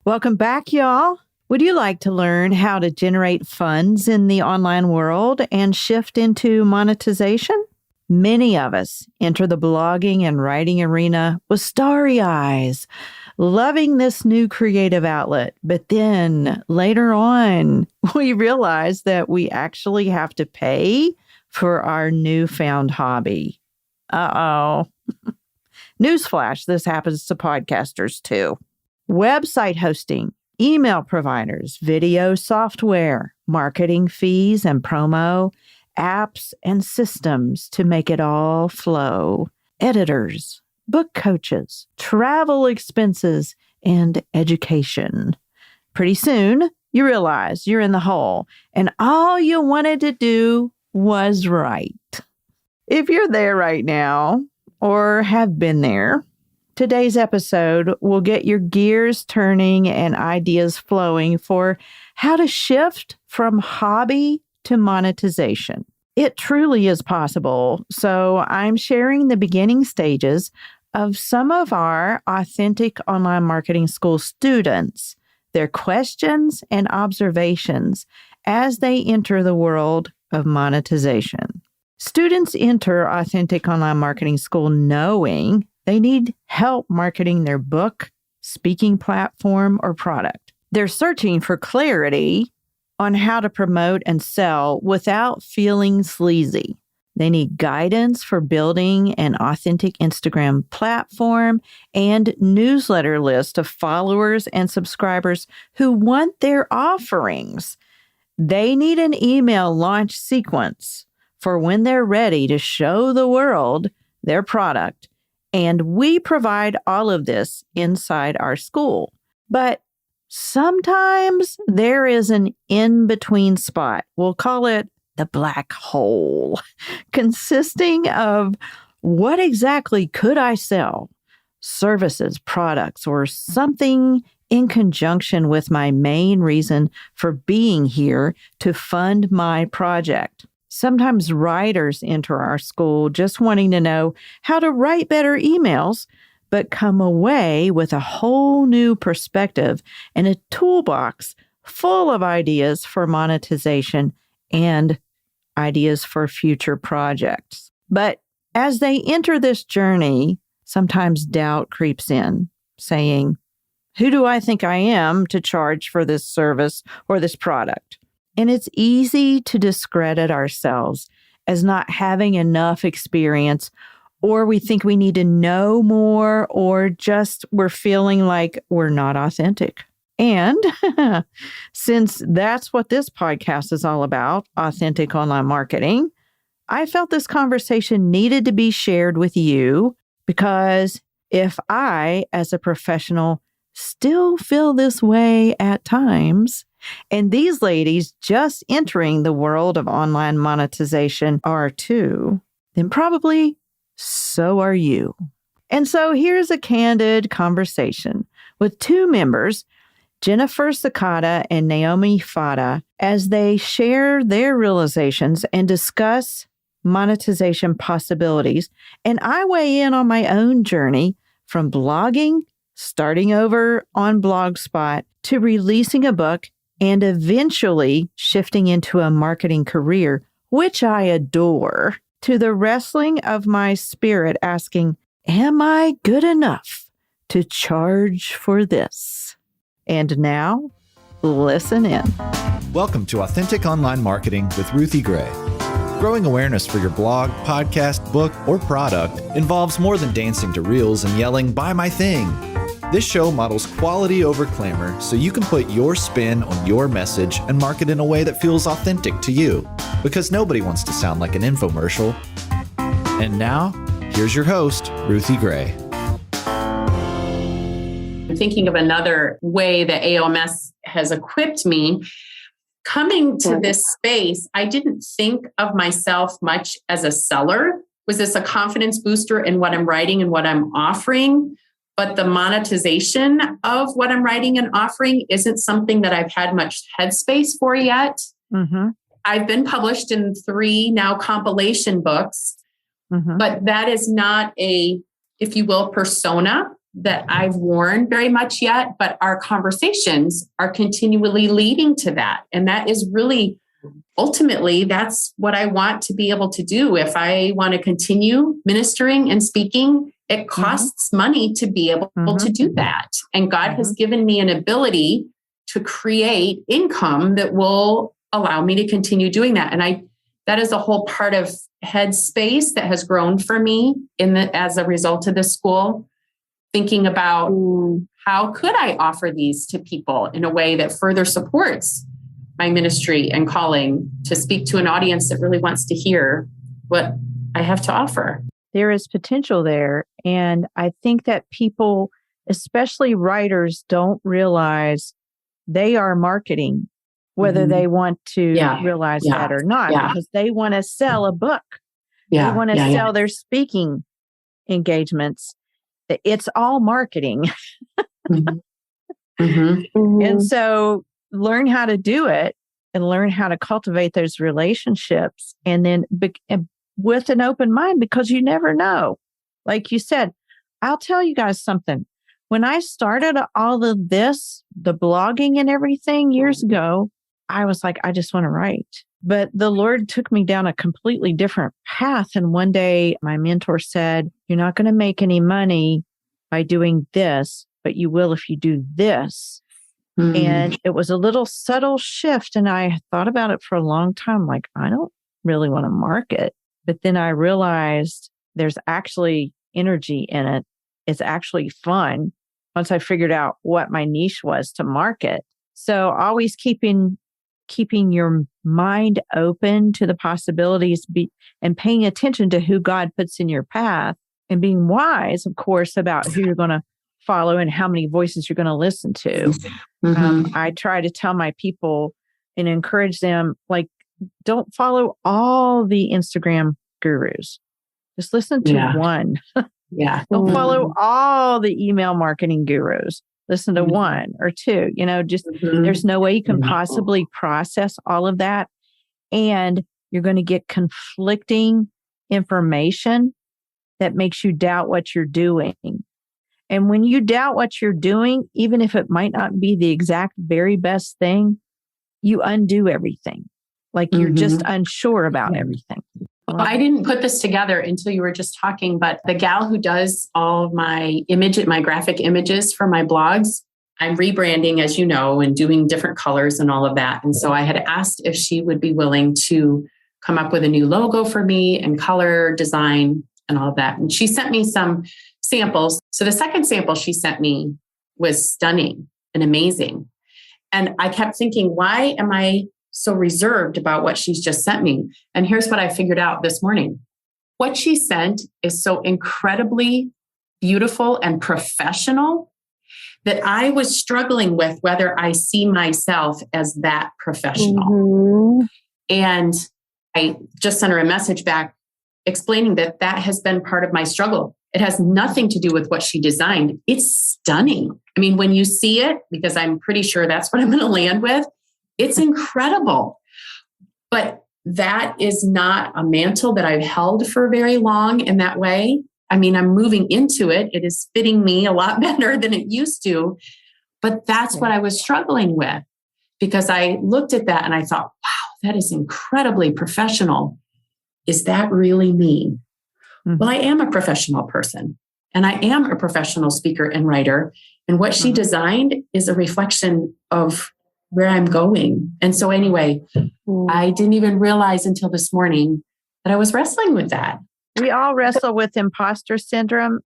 Welcome back, y'all. Would you like to learn how to generate funds in the online world and shift into monetization? Many of us enter the blogging and writing arena with starry eyes, loving this new creative outlet. But then later on, we realize that we actually have to pay for our newfound hobby. Uh-oh. Newsflash, this happens to podcasters too. Website hosting, email providers, video software, marketing fees and promo, apps and systems to make it all flow, editors, book coaches, travel expenses, and education. Pretty soon, you realize you're in the hole, and all you wanted to do was write. If you're there right now, or have been there, today's episode will get your gears turning and ideas flowing for how to shift from hobby to monetization. It truly is possible, so I'm sharing the beginning stages of some of our Authentic Online Marketing School students, their questions and observations as they enter the world of monetization. Students enter Authentic Online Marketing School knowing they need help marketing their book, speaking platform, or product. They're searching for clarity on how to promote and sell without feeling sleazy. They need guidance for building an authentic Instagram platform and newsletter list of followers and subscribers who want their offerings. They need an email launch sequence for when they're ready to show the world their product. And we provide all of this inside our school. But sometimes there is an in-between spot. We'll call it the black hole, consisting of what exactly could I sell? Services, products, or something in conjunction with my main reason for being here to fund my project. Sometimes writers enter our school just wanting to know how to write better emails, but come away with a whole new perspective and a toolbox full of ideas for monetization and ideas for future projects. But as they enter this journey, sometimes doubt creeps in, saying, who do I think I am to charge for this service or this product? And it's easy to discredit ourselves as not having enough experience, or we think we need to know more, or just we're feeling like we're not authentic. And since that's what this podcast is all about, authentic online marketing, I felt this conversation needed to be shared with you because if I, as a professional, still feel this way at times, and these ladies just entering the world of online monetization are too, then probably so are you. And so here's a candid conversation with two members, Jennifer Sakata and Naomi Fada, as they share their realizations and discuss monetization possibilities. And I weigh in on my own journey from blogging, starting over on Blogspot, to releasing a book and eventually shifting into a marketing career, which I adore, to the wrestling of my spirit asking, am I good enough to charge for this? And now, listen in. Welcome to Authentic Online Marketing with Ruthie Gray. Growing awareness for your blog, podcast, book, or product involves more than dancing to reels and yelling, buy my thing. This show models quality over clamor so you can put your spin on your message and market in a way that feels authentic to you, because nobody wants to sound like an infomercial. And now, here's your host, Ruthie Gray. I'm thinking of another way that AOMS has equipped me. Coming to this space, I didn't think of myself much as a seller. Was this a confidence booster in what I'm writing and what I'm offering? But the monetization of what I'm writing and offering isn't something that I've had much headspace for yet. Mm-hmm. I've been published in 3 now compilation books, but that is not a, if you will, persona that I've worn very much yet, but our conversations are continually leading to that. And that is really, ultimately, that's what I want to be able to do. If I want to continue ministering and speaking, it costs money to be able to do that. And God has given me an ability to create income that will allow me to continue doing that. And that is a whole part of headspace that has grown for me as a result of this school, thinking about how could I offer these to people in a way that further supports my ministry and calling to speak to an audience that really wants to hear what I have to offer. There is potential there. And I think that people, especially writers, don't realize they are marketing, whether they want to realize that or not, because they want to sell a book. They want to sell their speaking engagements. It's all marketing. And so learn how to do it and learn how to cultivate those relationships, and then with an open mind, because you never know. Like you said, I'll tell you guys something. When I started all of this, the blogging and everything years ago, I was like, I just want to write. But the Lord took me down a completely different path. And one day my mentor said, you're not going to make any money by doing this, but you will if you do this. And it was a little subtle shift. And I thought about it for a long time. Like, I don't really want to market. But then I realized there's actually energy in it. It's actually fun once I figured out what my niche was to market. So always keeping your mind open to the possibilities and paying attention to who God puts in your path, and being wise, of course, about who you're going to follow and how many voices you're going to listen to. I try to tell my people and encourage them, like, don't follow all the Instagram gurus. Just listen to one. Don't follow all the email marketing gurus. Listen to one or two. There's no way you can possibly process all of that. And you're going to get conflicting information that makes you doubt what you're doing. And when you doubt what you're doing, even if it might not be the exact very best thing, you undo everything. Like you're just unsure about everything. Well, I didn't put this together until you were just talking, but the gal who does all of my graphic images for my blogs, I'm rebranding, as you know, and doing different colors and all of that. And so I had asked if she would be willing to come up with a new logo for me and color design and all of that. And she sent me some samples. So the second sample she sent me was stunning and amazing. And I kept thinking, why am I so reserved about what she's just sent me? And here's what I figured out this morning. What she sent is so incredibly beautiful and professional that I was struggling with whether I see myself as that professional. And I just sent her a message back explaining that has been part of my struggle. It has nothing to do with what she designed. It's stunning. I mean, when you see it, because I'm pretty sure that's what I'm going to land with, it's incredible. But that is not a mantle that I've held for very long in that way. I mean, I'm moving into it. It is fitting me a lot better than it used to. But that's what I was struggling with, because I looked at that and I thought, wow, that is incredibly professional. Is that really me? Well, I am a professional person, and I am a professional speaker and writer. And what she designed is a reflection of where I'm going. And so anyway, I didn't even realize until this morning that I was wrestling with that. We all wrestle with imposter syndrome.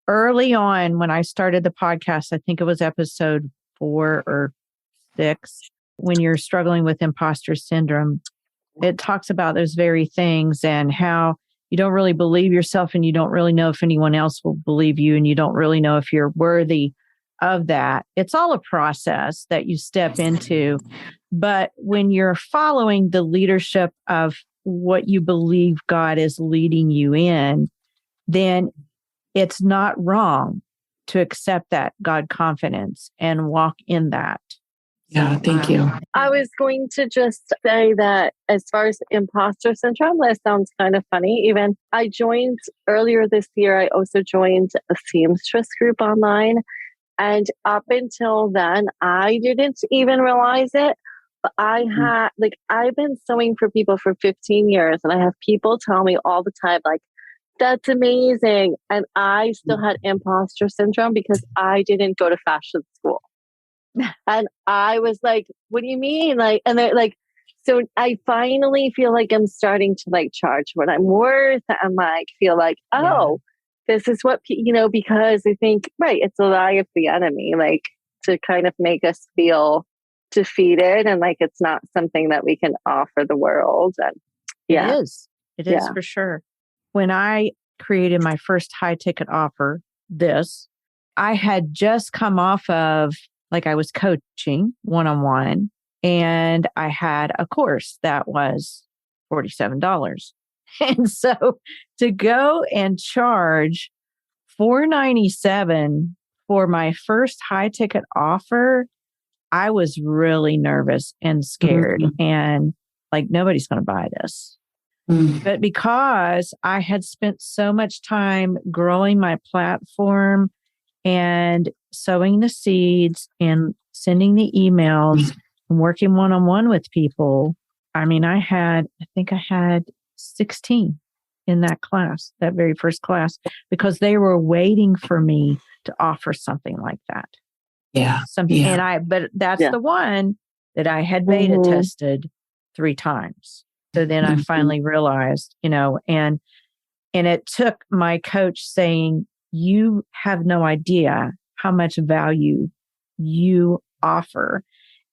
Early on, when I started the podcast, I think it was episode 4 or 6, when you're struggling with imposter syndrome, it talks about those very things and how you don't really believe yourself, and you don't really know if anyone else will believe you, and you don't really know if you're worthy of that. It's all a process that you step into. But when you're following the leadership of what you believe God is leading you in, then it's not wrong to accept that God confidence and walk in that. Yeah, thank you. I was going to just say that as far as imposter syndrome, that sounds kind of funny. Even I joined earlier this year, I also joined a seamstress group online. And up until then, I didn't even realize it. But I've been sewing for people for 15 years, and I have people tell me all the time, like, that's amazing. And I still had imposter syndrome because I didn't go to fashion school. And I was like, what do you mean? Like, and they're like, so I finally feel like I'm starting to like charge what I'm worth and like feel like, this is what, because I think, right, it's a lie of the enemy, like to kind of make us feel defeated and like it's not something that we can offer the world. And It is. It is for sure. When I created my first high ticket offer, I had just come off of, like, I was coaching one-on-one, and I had a course that was $47. And so to go and charge $497 for my first high ticket offer, I was really nervous and scared and like, nobody's going to buy this. But because I had spent so much time growing my platform and sowing the seeds and sending the emails and working one-on-one with people, I mean, I think I had 16 in that class, that very first class, because they were waiting for me to offer something like that. Yeah. But that's the one that I had beta tested 3 times. So then I finally realized, and it took my coach saying, you have no idea how much value you offer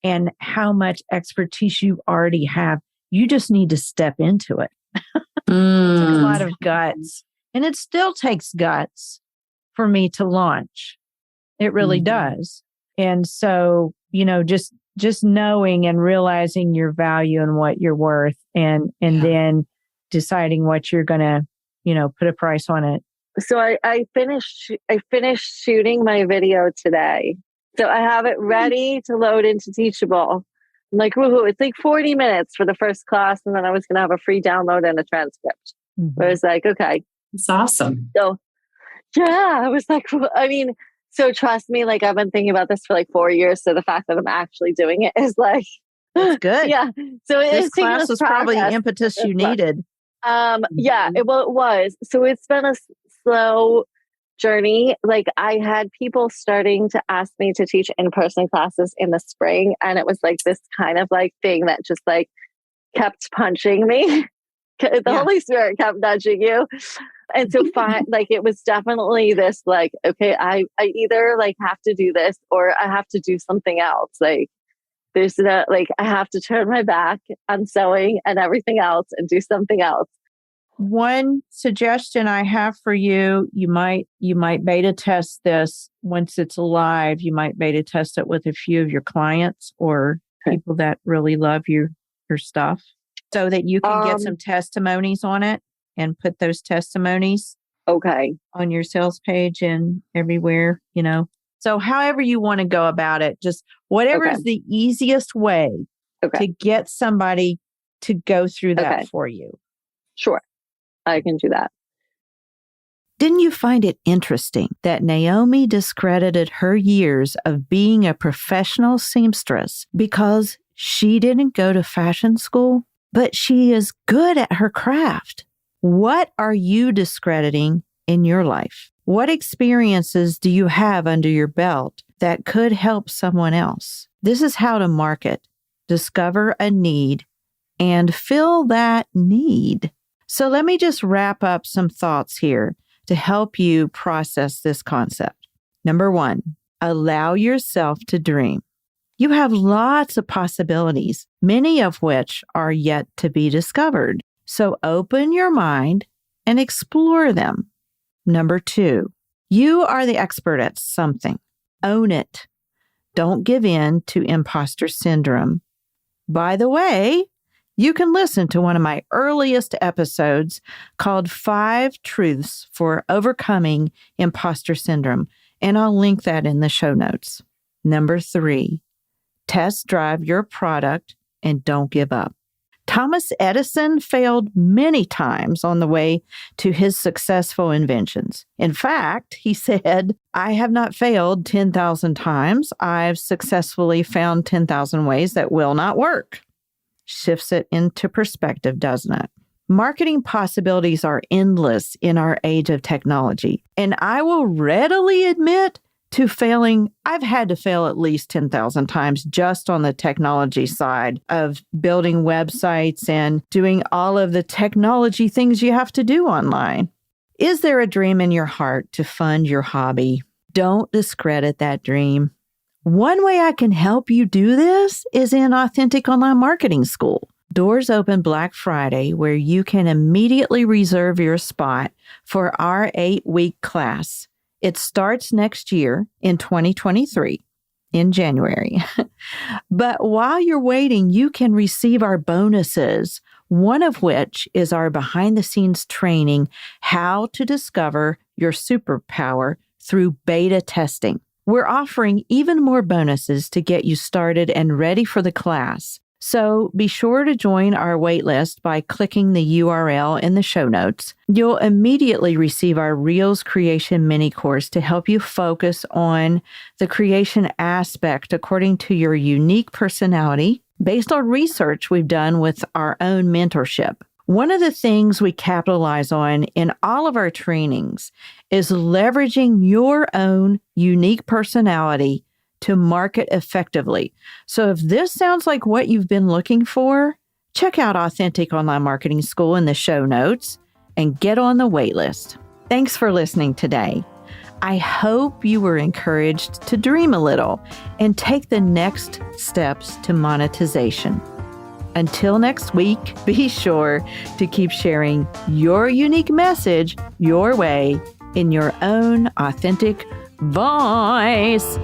and how much expertise you already have. You just need to step into it. It took a lot of guts, and it still takes guts for me to launch. It really does. And so, just knowing and realizing your value and what you're worth and then deciding what you're going to, put a price on it. So I finished shooting my video today. So I have it ready to load into Teachable. I'm like, woohoo, it's like 40 minutes for the first class. And then I was going to have a free download and a transcript. But I was like, okay. It's awesome. So yeah, I was like, so trust me, like I've been thinking about this for like 4 years. So the fact that I'm actually doing it is like, it's good. Yeah. So this class was probably the impetus you needed. It was. So it's been a slow journey. Like I had people starting to ask me to teach in-person classes in the spring. And it was like this kind of like thing that just like kept punching me. The Holy Spirit kept nudging you. And so like it was definitely this like, okay, I either like have to do this or I have to do something else. Like there's I have to turn my back on sewing and everything else and do something else. One suggestion I have for you, you might beta test this once it's live. You might beta test it with a few of your clients or people that really love your stuff so that you can get some testimonies on it and put those testimonies on your sales page and everywhere, So however you want to go about it, just whatever is the easiest way to get somebody to go through that for you. Sure. I can do that. Didn't you find it interesting that Naomi discredited her years of being a professional seamstress because she didn't go to fashion school, but she is good at her craft? What are you discrediting in your life? What experiences do you have under your belt that could help someone else? This is how to market, discover a need, and fill that need. So let me just wrap up some thoughts here to help you process this concept. Number 1, allow yourself to dream. You have lots of possibilities, many of which are yet to be discovered. So open your mind and explore them. Number 2, you are the expert at something. Own it. Don't give in to imposter syndrome. By the way, you can listen to one of my earliest episodes called 5 Truths for Overcoming Imposter Syndrome, and I'll link that in the show notes. Number 3, Test drive your product and don't give up. Thomas Edison failed many times on the way to his successful inventions. In fact, he said, "I have not failed 10,000 times. I've successfully found 10,000 ways that will not work." Shifts it into perspective, doesn't it? Marketing possibilities are endless in our age of technology. And I will readily admit to failing. I've had to fail at least 10,000 times just on the technology side of building websites and doing all of the technology things you have to do online. Is there a dream in your heart to fund your hobby? Don't discredit that dream. One way I can help you do this is in Authentic Online Marketing School. Doors open Black Friday, where you can immediately reserve your spot for our 8-week class. It starts next year in 2023 in January. But while you're waiting, you can receive our bonuses, one of which is our behind-the-scenes training, How to Discover Your Superpower Through Beta Testing. We're offering even more bonuses to get you started and ready for the class. So be sure to join our waitlist by clicking the URL in the show notes. You'll immediately receive our Reels Creation mini course to help you focus on the creation aspect according to your unique personality, based on research we've done with our own mentorship. One of the things we capitalize on in all of our trainings is leveraging your own unique personality to market effectively. So if this sounds like what you've been looking for, check out Authentic Online Marketing School in the show notes and get on the wait list. Thanks for listening today. I hope you were encouraged to dream a little and take the next steps to monetization. Until next week, be sure to keep sharing your unique message your way in your own authentic voice.